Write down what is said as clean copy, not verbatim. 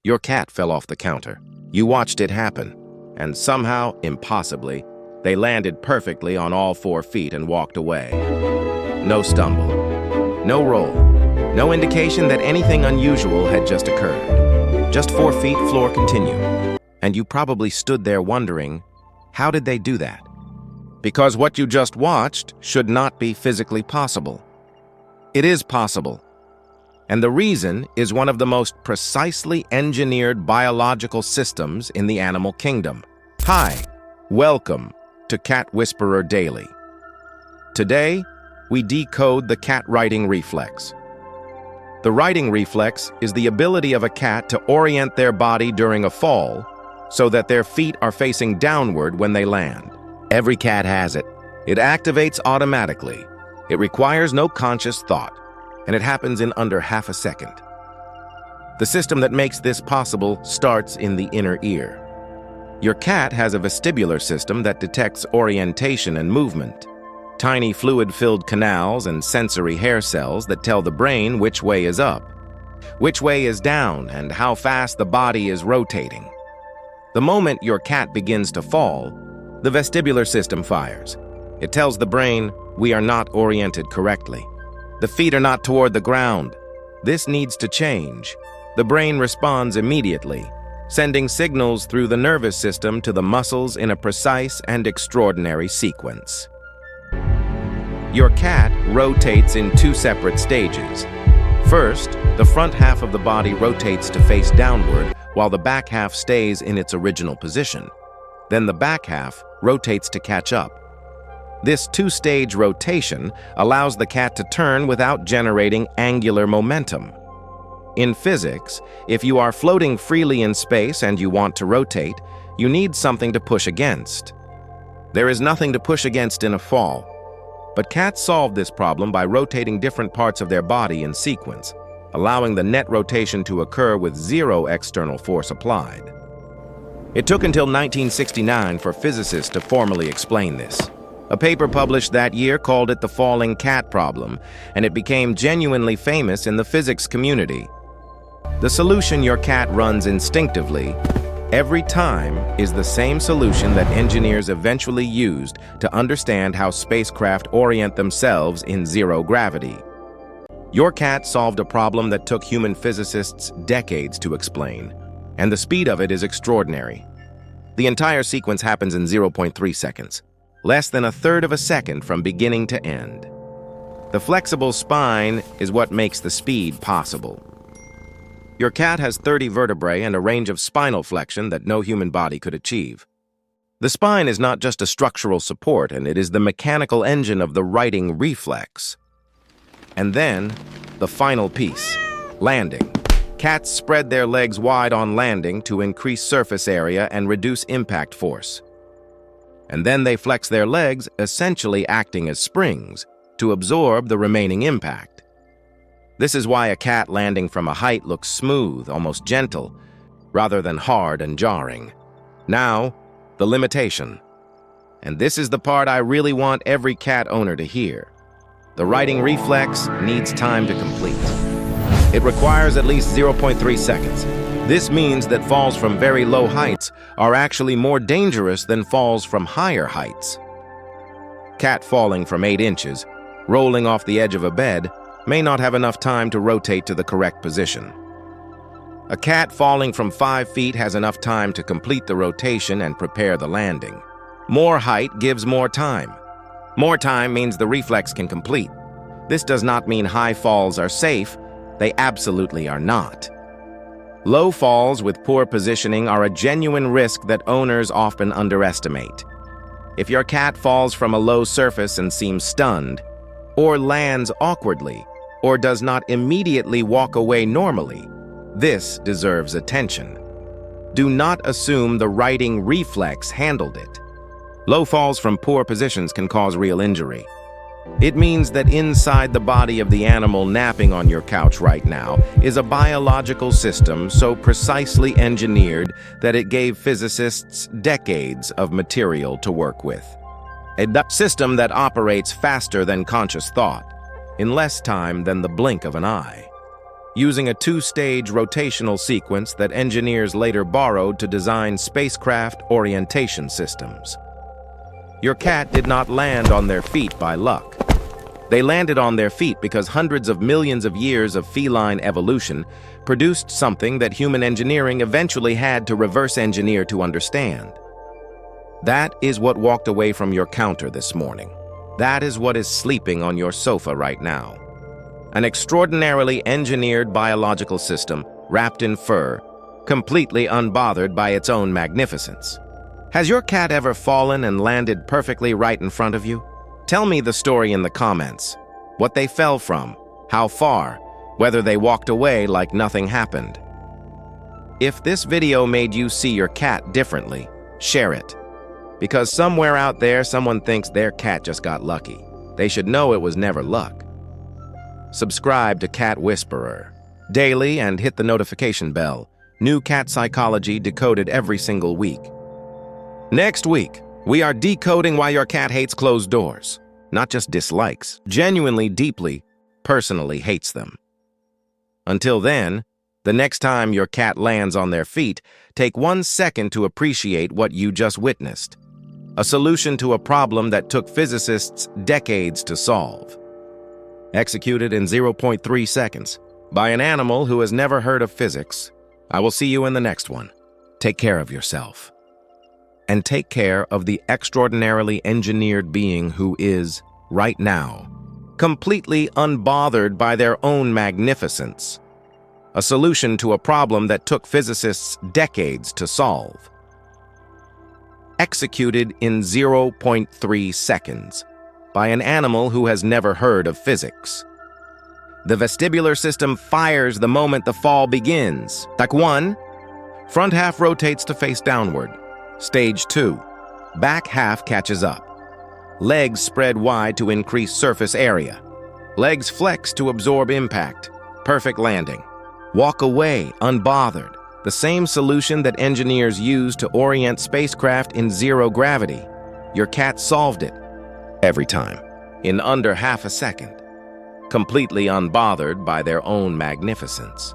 Your cat fell off the counter. You watched it happen, and somehow, impossibly, they landed perfectly on all 4 feet and walked away. No stumble, no roll, no indication that anything unusual had just occurred. Just 4 feet, floor continue. And you probably stood there wondering, how did they do that? Because what you just watched should not be physically possible. It is possible. And the reason is one of the most precisely engineered biological systems in the animal kingdom. Hi, welcome to Cat Whisperer Daily. Today, we decode the cat riding reflex. The riding reflex is the ability of a cat to orient their body during a fall so that their feet are facing downward when they land. Every cat has it. It activates automatically. It requires no conscious thought, and it happens in under half a second. The system that makes this possible starts in the inner ear. Your cat has a vestibular system that detects orientation and movement. Tiny fluid-filled canals and sensory hair cells that tell the brain which way is up, which way is down, and how fast the body is rotating. The moment your cat begins to fall, the vestibular system fires. It tells the brain, we are not oriented correctly. The feet are not toward the ground. This needs to change. The brain responds immediately, sending signals through the nervous system to the muscles in a precise and extraordinary sequence. Your cat rotates in 2 separate stages. First, the front half of the body rotates to face downward while the back half stays in its original position. Then the back half rotates to catch up. This 2-stage rotation allows the cat to turn without generating angular momentum. In physics, if you are floating freely in space and you want to rotate, you need something to push against. There is nothing to push against in a fall. But cats solve this problem by rotating different parts of their body in sequence, allowing the net rotation to occur with 0 external force applied. It took until 1969 for physicists to formally explain this. A paper published that year called it the falling cat problem, and it became genuinely famous in the physics community. The solution your cat runs instinctively every time is the same solution that engineers eventually used to understand how spacecraft orient themselves in 0 gravity. Your cat solved a problem that took human physicists decades to explain, and the speed of it is extraordinary. The entire sequence happens in 0.3 seconds. Less than 1/3 of a second from beginning to end. The flexible spine is what makes the speed possible. Your cat has 30 vertebrae and a range of spinal flexion that no human body could achieve. The spine is not just a structural support, and it is the mechanical engine of the riding reflex. And then, the final piece, landing. Cats spread their legs wide on landing to increase surface area and reduce impact force. And then they flex their legs, essentially acting as springs, to absorb the remaining impact. This is why a cat landing from a height looks smooth, almost gentle, rather than hard and jarring. Now, the limitation. And this is the part I really want every cat owner to hear. The riding reflex needs time to complete. It requires at least 0.3 seconds. This means that falls from very low heights are actually more dangerous than falls from higher heights. Cat falling from 8 inches, rolling off the edge of a bed, may not have enough time to rotate to the correct position. A cat falling from 5 feet has enough time to complete the rotation and prepare the landing. More height gives more time. More time means the reflex can complete. This does not mean high falls are safe. They absolutely are not. Low falls with poor positioning are a genuine risk that owners often underestimate. If your cat falls from a low surface and seems stunned, or lands awkwardly, or does not immediately walk away normally, this deserves attention. Do not assume the riding reflex handled it. Low falls from poor positions can cause real injury. It means that inside the body of the animal napping on your couch right now is a biological system so precisely engineered that it gave physicists decades of material to work with. A system that operates faster than conscious thought, in less time than the blink of an eye. using a two-stage rotational sequence that engineers later borrowed to design spacecraft orientation systems. Your cat did not land on their feet by luck. They landed on their feet because hundreds of millions of years of feline evolution produced something that human engineering eventually had to reverse engineer to understand. That is what walked away from your counter this morning. That is what is sleeping on your sofa right now. An extraordinarily engineered biological system, wrapped in fur, completely unbothered by its own magnificence. Has your cat ever fallen and landed perfectly right in front of you? Tell me the story in the comments. What they fell from, how far, whether they walked away like nothing happened. If this video made you see your cat differently, share it. Because somewhere out there, someone thinks their cat just got lucky. They should know it was never luck. Subscribe to Cat Whisperer daily and hit the notification bell. New cat psychology decoded every single week. Next week, we are decoding why your cat hates closed doors. Not just dislikes, genuinely, deeply, personally hates them. Until then, the next time your cat lands on their feet, take 1 second to appreciate what you just witnessed. A solution to a problem that took physicists decades to solve. Executed in 0.3 seconds by an animal who has never heard of physics. I will see you in the next one. Take care of yourself. And take care of the extraordinarily engineered being who is, right now, completely unbothered by their own magnificence. A solution to a problem that took physicists decades to solve. Executed in 0.3 seconds by an animal who has never heard of physics. The vestibular system fires the moment the fall begins. Step 1, front half rotates to face downward. Stage 2, back half catches up. Legs spread wide to increase surface area. Legs flex to absorb impact. Perfect landing. Walk away, unbothered. The same solution that engineers use to orient spacecraft in zero gravity. Your cat solved it. Every time. In under half a second. Completely unbothered by their own magnificence.